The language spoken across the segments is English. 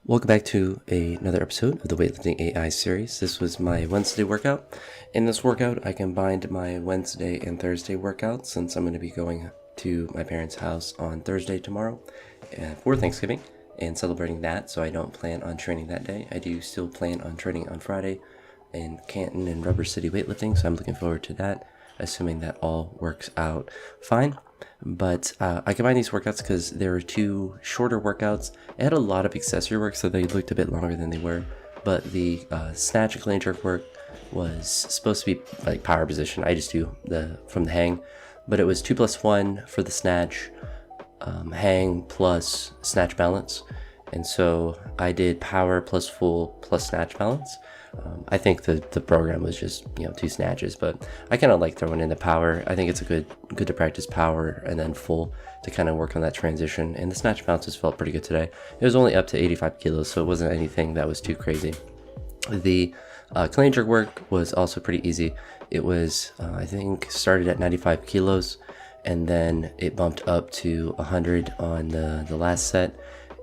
Welcome back to another episode of the Weightlifting.Ai series. This was my Wednesday workout. In this workout, I combined my Wednesday and Thursday workouts since I'm going to be going to my parents' house on Thursday tomorrow for Thanksgiving and celebrating that, so I don't plan on training that day. I do still plan on training on Friday in Canton and Rubber City weightlifting, so I'm looking forward to that, assuming that all works out fine. But I combined these workouts because there were two shorter workouts. It had a lot of accessory work, so they looked a bit longer than they were. But the snatch and clean jerk work was supposed to be like power position. I just do from the hang, but it was 2+1 for the snatch, hang plus snatch balance. And so I did power plus full plus snatch balance. I think the program was just, two snatches, but I kind of like throwing in the power. I think it's good to practice power and then full to kind of work on that transition. And the snatch bounces felt pretty good today. It was only up to 85 kilos, so it wasn't anything that was too crazy. The clean jerk work was also pretty easy. It was, I think, started at 95 kilos, and then it bumped up to 100 on the last set.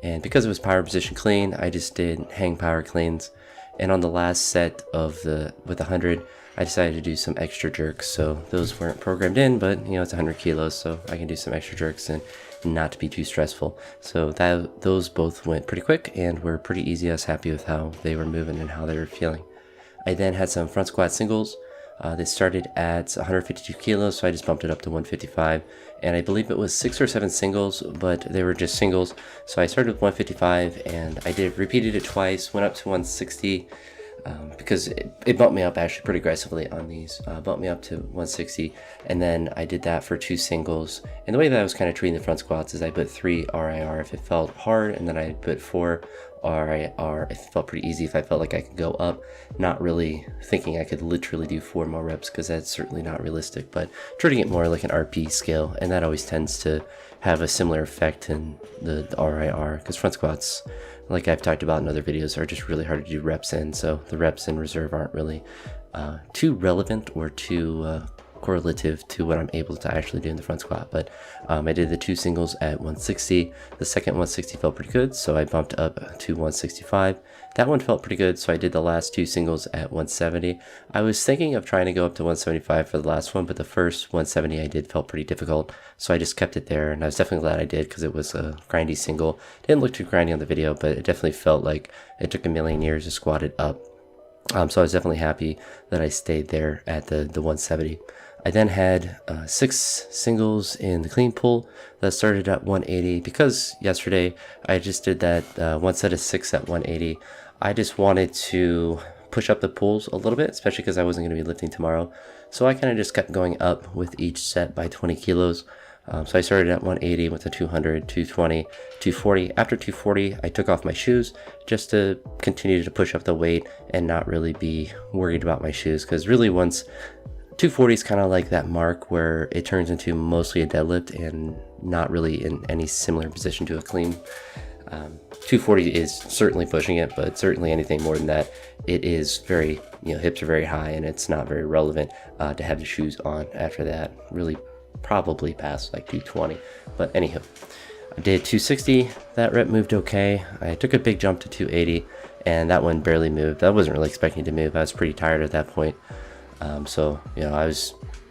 And because it was power position clean, I just did hang power cleans. And on the last set with 100, I decided to do some extra jerks. So those weren't programmed in, but it's 100 kilos, so I can do some extra jerks and not to be too stressful. So those both went pretty quick and were pretty easy. I was happy with how they were moving and how they were feeling. I then had some front squat singles. They started at 152 kilos, so I just bumped it up to 155. And I believe it was 6 or 7 singles, but they were just singles. So I started with 155 and I repeated it twice, went up to 160 because it bumped me up actually pretty aggressively on these, bumped me up to 160. And then I did that for 2 singles. And the way that I was kind of treating the front squats is I put 3 RIR if it felt hard, and then I put 4 RIR if it felt pretty easy, if I felt like I could go up, not really thinking I could literally do 4 more reps because that's certainly not realistic, but treating it more like an RP scale, and that always tends to have a similar effect in the RIR because front squats, like I've talked about in other videos, are just really hard to do reps in, so the reps in reserve aren't really too relevant or too correlative to what I'm able to actually do in the front squat. But I did the 2 singles at 160. The second 160 felt pretty good, so I bumped up to 165. That one felt pretty good, so I did the last 2 singles at 170. I was thinking of trying to go up to 175 for the last one, but the first 170 I did felt pretty difficult, so I just kept it there, and I was definitely glad I did because it was a grindy single. Didn't look too grindy on the video, but it definitely felt like it took a million years to squat it up. So I was definitely happy that I stayed there at the 170. I then had 6 singles in the clean pull that started at 180. Because yesterday I just did that one set of 6 at 180, I just wanted to push up the pulls a little bit, especially because I wasn't going to be lifting tomorrow. So I kind of just kept going up with each set by 20 kilos. So I started at 180 with a 200, 220, 240. After 240, I took off my shoes just to continue to push up the weight and not really be worried about my shoes. Because really once 240 is kind of like that mark where it turns into mostly a deadlift and not really in any similar position to a clean. 240 is certainly pushing it, but certainly anything more than that, it is very, hips are very high and it's not very relevant to have the shoes on after that. Really probably past like 220, but anyhow, I did 260. That rep moved okay. I took a big jump to 280 and that one barely moved. I wasn't really expecting to move. I was pretty tired at that point. So I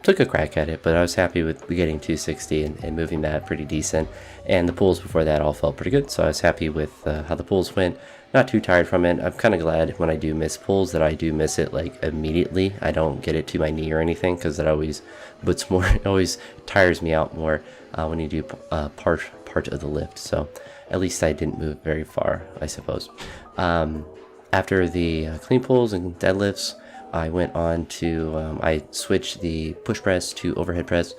took a crack at it, but I was happy with getting 260 and moving that pretty decent. And the pulls before that all felt pretty good, so I was happy with how the pulls went. Not too tired from it. I'm kind of glad when I do miss pulls that I do miss it like immediately. I don't get it to my knee or anything because that always puts more. It always tires me out more when you do part of the lift. So at least I didn't move very far, I suppose. After the clean pulls and deadlifts, I went on to, I switched the push press to overhead press,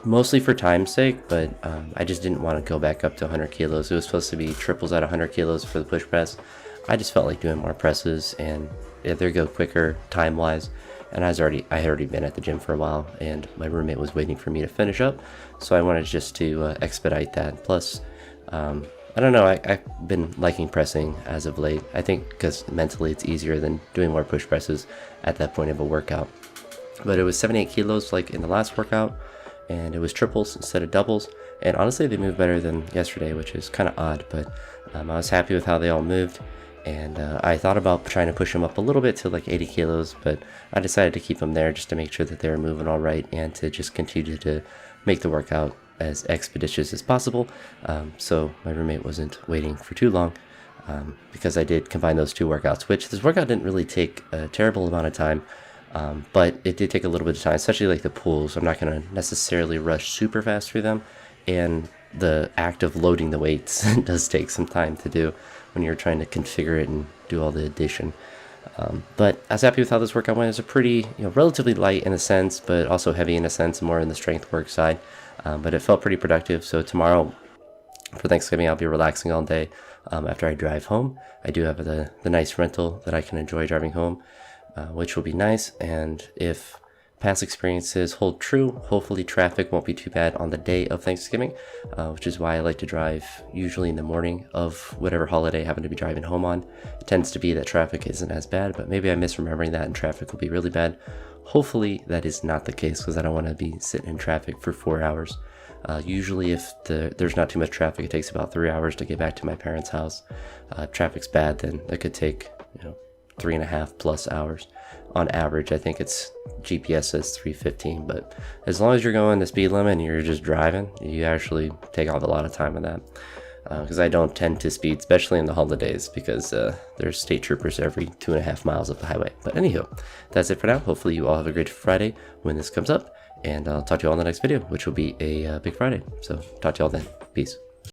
mostly for time's sake, but I just didn't want to go back up to 100 kilos. It was supposed to be triples at 100 kilos for the push press. I just felt like doing more presses and they go quicker time-wise. And I had already been at the gym for a while, and my roommate was waiting for me to finish up, so I wanted just to expedite that. Plus, I don't know, I've been liking pressing as of late. I think because mentally it's easier than doing more push presses at that point of a workout. But it was 78 kilos like in the last workout, and it was triples instead of doubles. And honestly, they moved better than yesterday, which is kind of odd, but I was happy with how they all moved, and I thought about trying to push them up a little bit to like 80 kilos, but I decided to keep them there just to make sure that they were moving all right and to just continue to make the workout as expeditious as possible. So my roommate wasn't waiting for too long, because I did combine those two workouts, which this workout didn't really take a terrible amount of time. But it did take a little bit of time, especially like the pools. I'm not going to necessarily rush super fast through them. And the act of loading the weights does take some time to do when you're trying to configure it and do all the addition. But I was happy with how this workout went. It was a pretty, relatively light in a sense, but also heavy in a sense, more in the strength work side. But it felt pretty productive. So tomorrow for Thanksgiving, I'll be relaxing all day. After I drive home, I do have the nice rental that I can enjoy driving home, which will be nice. And if past experiences hold true, hopefully traffic won't be too bad on the day of Thanksgiving, which is why I like to drive usually in the morning of whatever holiday I happen to be driving home on. It tends to be that traffic isn't as bad, but maybe I'm misremembering that and traffic will be really bad. Hopefully that is not the case, because I don't want to be sitting in traffic for 4 hours. Usually if there's not too much traffic, it takes about 3 hours to get back to my parents' house. If traffic's bad, then it could take 3.5 plus hours. On average, I think it's GPS says 3:15, but as long as you're going the speed limit and you're just driving, you actually take off a lot of time on that. Because I don't tend to speed, especially in the holidays, because there's state troopers every 2.5 miles up the highway. But anywho, that's it for now. Hopefully you all have a great Friday when this comes up, and I'll talk to you all in the next video, which will be a big Friday. So talk to you all then. Peace.